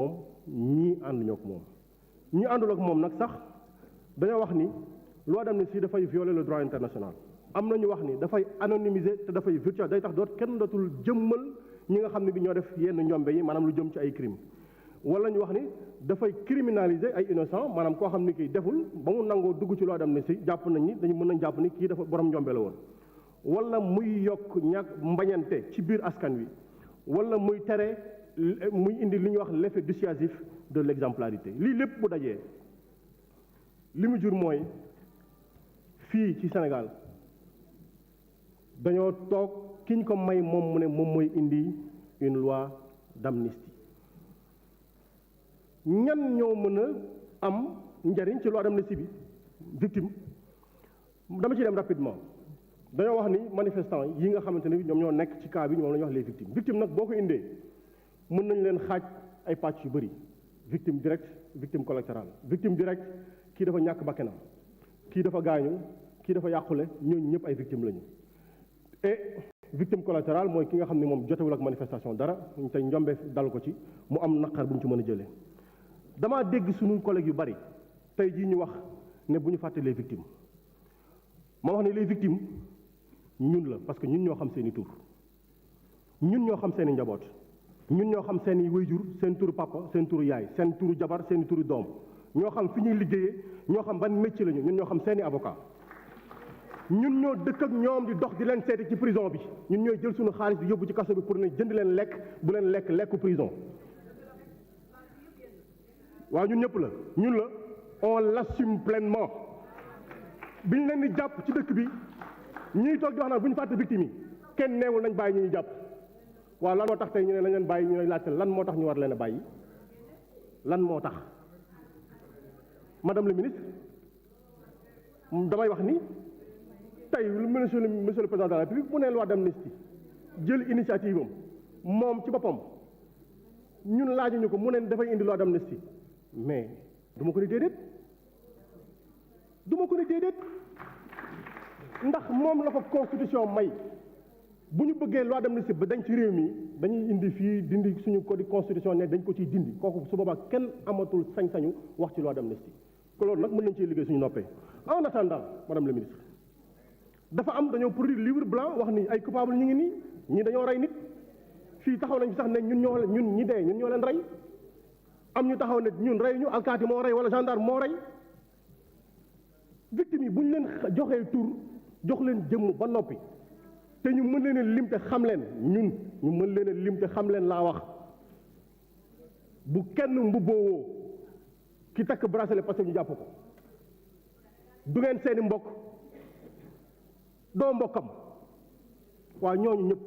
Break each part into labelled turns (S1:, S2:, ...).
S1: moom ñii ànduñoo ak moom ñii àndul ak moom nag sax dañoo wax ni loi d'amnistie dafay violer le droit international am na ñu wax ni dafay anonymiser te dafay virtuel day tax kenn dootul jëmmal ñi nga xam ne bi ñoo def yenn njombe yi maanaam lu jëm ci ay crime wala ñu wax ni dafay criminaliser ay innocent maanaam koo xam ni kii deful ba mu nangoo dugg ci loi d'amnistie jàpp nañ ni dañu mën nañ jàpp ni kii dafa borom njombe la woon wala muy yokk ñàkk mbañante ci biir askan wi wala muy tere muy indi li ñuy wax l'effet dissuasif de l'exemplarité lii lépp bu dajee li mu jur mooy fii ci Sénégal dañoo toog ki ñu ko may moom mu ne moom mooy indi une loi d'amnistie ñan ñoo mën a am njariñ ci loi d'amnistie bi victime dama ci dem rapidement dañoo wax ni manifestants yi nga xamante ne ñoom ñoo nekk ci cas bi moom la ñuy wax les victimes victime nag boo ko indee mën nañ leen xaaj ay pàcc yu bëri victime directe victime collatérale victime directe kii dafa ñàkk bakkanam kii dafa gaañu kii dafa yàqule ñooñu ñëpp ay victime lañu et victime collatérale mooy ki nga xam ne moom jotewul ak manifestation dara tey njombe dal ko ci mu am naqar bu mu ci mën a jëlee damaa dégg suñu collègues yu bari tey jii ñu wax ne bu ñu fàtte les victimes ma wax ne les victimes ñun la parce que ñun ñoo xam seeni tur ñun ñoo xam seeni njaboot ñun ñoo xam seeni waajur seen turu papa seen turu yaay seen turu jabar seen turu doom ñoo xam fi ñuy liggéeyee ñoo xam ban métier lañu ñun ñoo xam seeni avocat ñun ñoo dëkk ak ñoom di dox di leen seeti ci prison bi ñun ñooy jël suñu xaalis di yóbbu ci kaso bi pour ne jënd leen lekk bu leen lekk lekku prison waaw ñun ñëpp la ñun la on l'assume pleinement biñ leen di jàpp ci dëkk bi ñuy toog di wax naan bu ñu fàtte victime yi kenn neewul nañ bàyyi ñu ñuy jàpp waaw lan moo tax tey ñu ne nañ leen bàyyi ñu ne laajte lan moo tax ñu war leen a bàyyi lan moo tax madame le ministre damay wax ni tey monsieur le président de la République mu ne loi d'amnistie jël initiative am moom ci boppam ñun laajuñu ko mu ne dafay indi loi d'amnistie mais du ma ko ni déedéet ndax moom la ko constitution may bu ñu bëggee loi d'amnistie ba dañ ci réew mi dañuy indi fii dindi suñu code constitution ne dañ ko ciy dindi kooku su boobaa kenn amatul sañ-sañu wax ci loi d'amnistie ko loolu nag mën nañ cee liggéey suñu noppee en attendant madame le ministre dafa am dañoo produire livre blanc wax ni ay coupable ñu ngi nii ñii dañoo rey nit fii taxaw nañ fi sax ne ñun ñi dee ñun ñoo leen rey am ñu taxaw ne ñun rey ñu alkaati moo rey wala gendarme moo rey victime yi bu ñu leen joxee tur jox leen jëmm ba noppi te ñu mën leen a lim te xam leen ñun ñu mën leen a lim te xam leen laa wax bu kenn mbubboowoo ki takk bracelet parce que ñu jàpp ko du ngeen seeni mbokk doo mbokkam waaw ñooñu ñëpp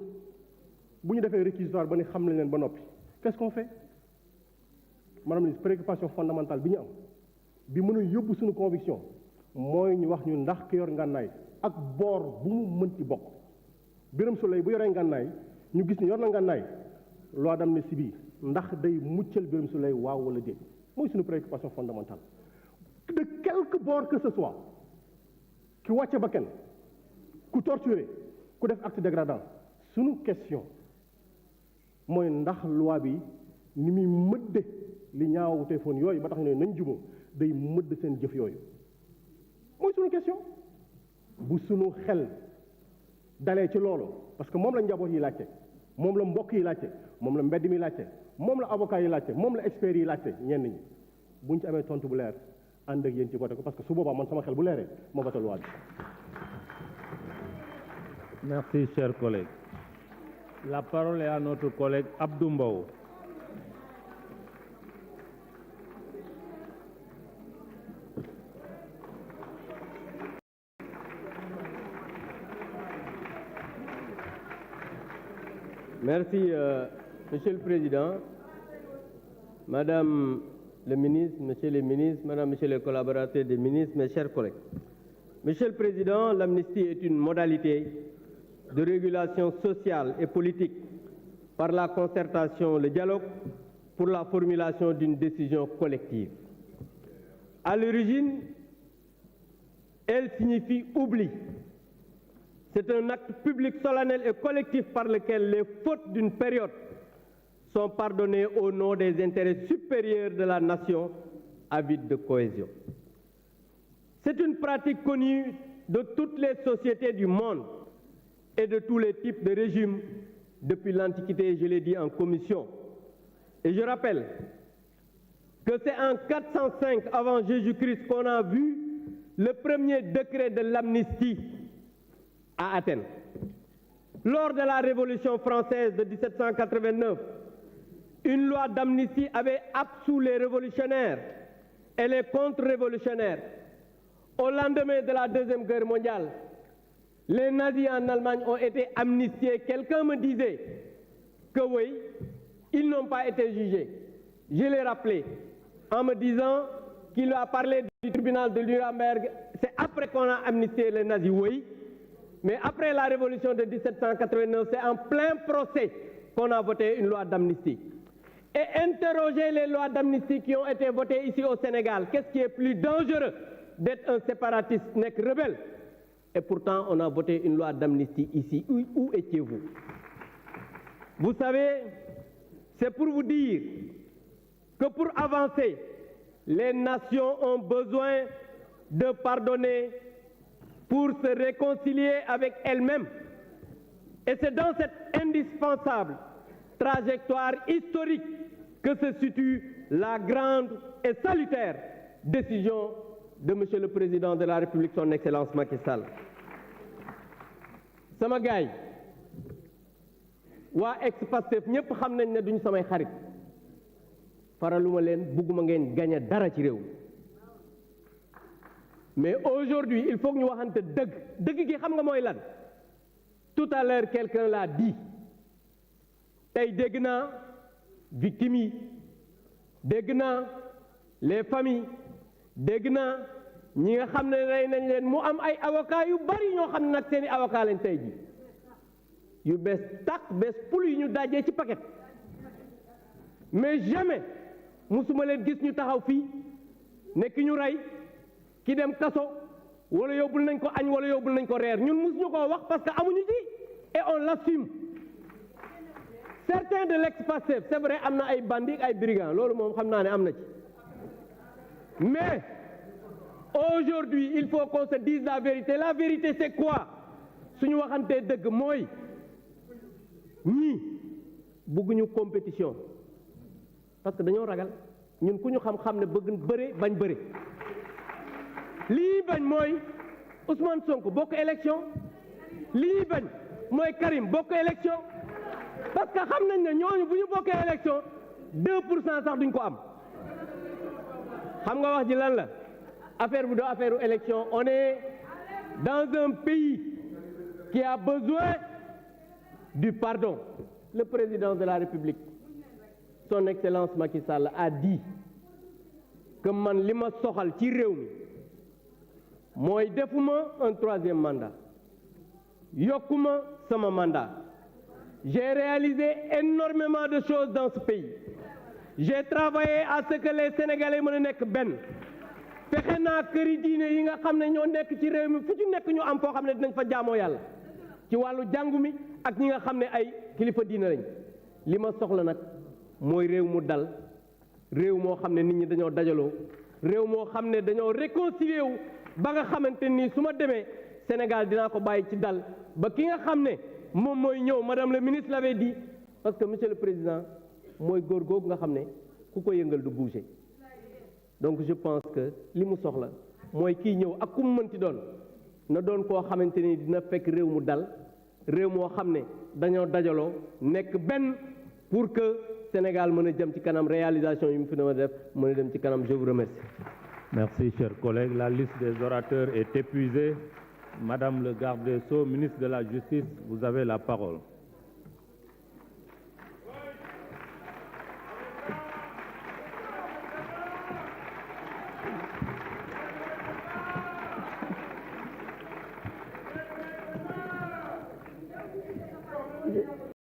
S1: bu ñu defee réquisitoire ba ni xam nañ leen ba noppi qu'est-ce qu'on fait madame la préoccupation fondamentale bi ñu am bi mën a yóbbu suñu conviction mooy ñu wax ñu ndax ki yor ngànnaay ak boor bu mu mën ci bokk Birame Souleye bu yoree ngànnaay ñu gis ni yor na ngànnaay loi d'amnistie bi ndax day muccal Birame Souleye waaw wala déet mooy suñu préoccupation fondamentale de quelque bord que ce soit ki wàcce ba kenn ku torturé ku def acte dégradant suñu question mooy ndax loi bi ni muy mëdde li ñaaw téléphone yooyu ba tax ne nañ jubóo day mëdd seen jëf yooyu mooy suñu question bu suñu xel dalee ci loolu parce que moom la njaboot yi laajte moom la mbokk yi laajte moom la mbedd mi laajte moom la avocat yi laajte moom la experts yi laajte ñenn ñi buñ ci amee tontu bu leer ànd ak yéen ci voté ko parce que su boobaa man sama xel bu leeree moo voté loi bi.
S2: Merci, chers collègues. La parole est à notre collègue Abdou Mbow.
S3: Merci, Monsieur le Président, Madame le ministre, Monsieur les ministres, Madame, Monsieur les collaborateurs des ministres, mes chers collègues. Monsieur le Président, l'amnistie est une modalité de régulation sociale et politique par la concertation, le dialogue pour la formulation d'une décision collective. À l'origine, elle signifie oubli. C'est un acte public solennel et collectif par lequel les fautes d'une période sont pardonnés au nom des intérêts supérieurs de la nation avide de cohésion. C'est une pratique connue de toutes les sociétés du monde et de tous les types de régimes depuis l'Antiquité, je l'ai dit en commission. Et je rappelle que c'est en 405 avant Jésus-Christ qu'on a vu le premier décret de l'amnistie à Athènes. Lors de la Révolution française de 1789, une loi d'amnistie avait absous les révolutionnaires et les contre-révolutionnaires. Au lendemain de la Deuxième Guerre mondiale, les nazis en Allemagne ont été amnistiés. Quelqu'un me disait que oui, ils n'ont pas été jugés. Je l'ai rappelé en me disant qu'il a parlé du tribunal de Nuremberg. C'est après qu'on a amnistié les nazis, oui. Mais après la révolution de 1789, c'est en plein procès qu'on a voté une loi d'amnistie. Et interroger les lois d'amnistie qui ont été votées ici au Sénégal, qu'est-ce qui est plus dangereux d'être un séparatiste, n'est que rebelle? Et pourtant, on a voté une loi d'amnistie ici. Où étiez-vous? Vous savez, c'est pour vous dire que pour avancer, les nations ont besoin de pardonner pour se réconcilier avec elles-mêmes. Et c'est dans cette indispensable trajectoire historique que se situe la grande et salutaire décision de Monsieur le Président de la République, son Excellence Macky Sall. Sama gaay waa ex-Pastef ñëpp xam nañ ne duñ samay xarit faraluma leen bugguma ngeen gañe dara ci réew mais aujourd'hui il faut que ñu waxante dëgg gi xam nga mooy lan. Tout à l'heure quelqu'un l'a dit tey dégg naa victimes yi dégg naa les familles dégg naa ñi nga xam ne rey nañ leen mu am ay avocats yu bari ñoo xam ne nag seeni avocat lañ tey ji yu bees tàq bees pul yu ñu dajee ci paquet mais jamais musuma leen gis ñu taxaw fii ne ki ñu rey ki dem kaso wala yóbbul nañ ko añ wala yóbbul nañ ko reer ñun musuñu koo wax parce que amuñu ci et on l'assume. Certains de l'ex-Pastef c'est vrai am na ay bandits ay brigands loolu moom xam naa ne am na ci mais aujourd'hui il faut qu'on se dise la vérité c'est quoi suñu waxantee dëgg mooy ñii bëgguñu compétition parce que dañoo ragal ñun ku ñu xam-xam ne bëgg bëre bañ bëre lii bañ mooy Ousmane Sonko bokk élection lii bañ mooy Karim bokk élection parce que xam nañ ne ñooñu bu ñu bokkee élection 2% sax duñ ko am xam nga wax ji lan la affaire bu do affaire élection on est dans un pays qui a besoin du pardon. Le président de la République son excellence Macky Sall a dit que man li ma soxal ci réew mi mooy defuma un troisième mandat yokkuma sama mandat. J'ai réalisé énormément de choses dans ce pays. J'ai travaillé à ce que les Sénégalais mën a nekk benn fexe naa këri diine yi nga xam ne ñoo nekk ci réew mi fu ci nekk ñu am foo xam ne dinañ fa jaamoo yàlla ci wàllu jàngu mi ak ñi nga xam ne ay kilifa diine lañ li ma soxla nag mooy réew mu dal réew moo xam ne nit ñi dañoo dajaloo réew moo xam ne dañoo réconcilier wu ba nga xamante ni su ma demee Sénégal dinaa ko bàyyi ci dal ba ki nga xam ne moom mooy ñëw madame le ministre l'avait dit parce que monsieur le président mooy góor googu nga xam ne ku ko yëngal du bouger donc je pense que li mu soxla mooy kii ñëw ak ku mu mënti doon na doon koo xamante ni dina fekk réew mu dal réew moo xam ne dañoo dajaloo nekk benn pour que Sénégal mën a jëm ci kanam réalisation yi mu fi na def mën a dem ci kanam. Je vous remercie.
S2: Merci, chers collègues. La liste des orateurs est épuisée. Madame le garde des Sceaux, ministre de la Justice, vous avez la parole.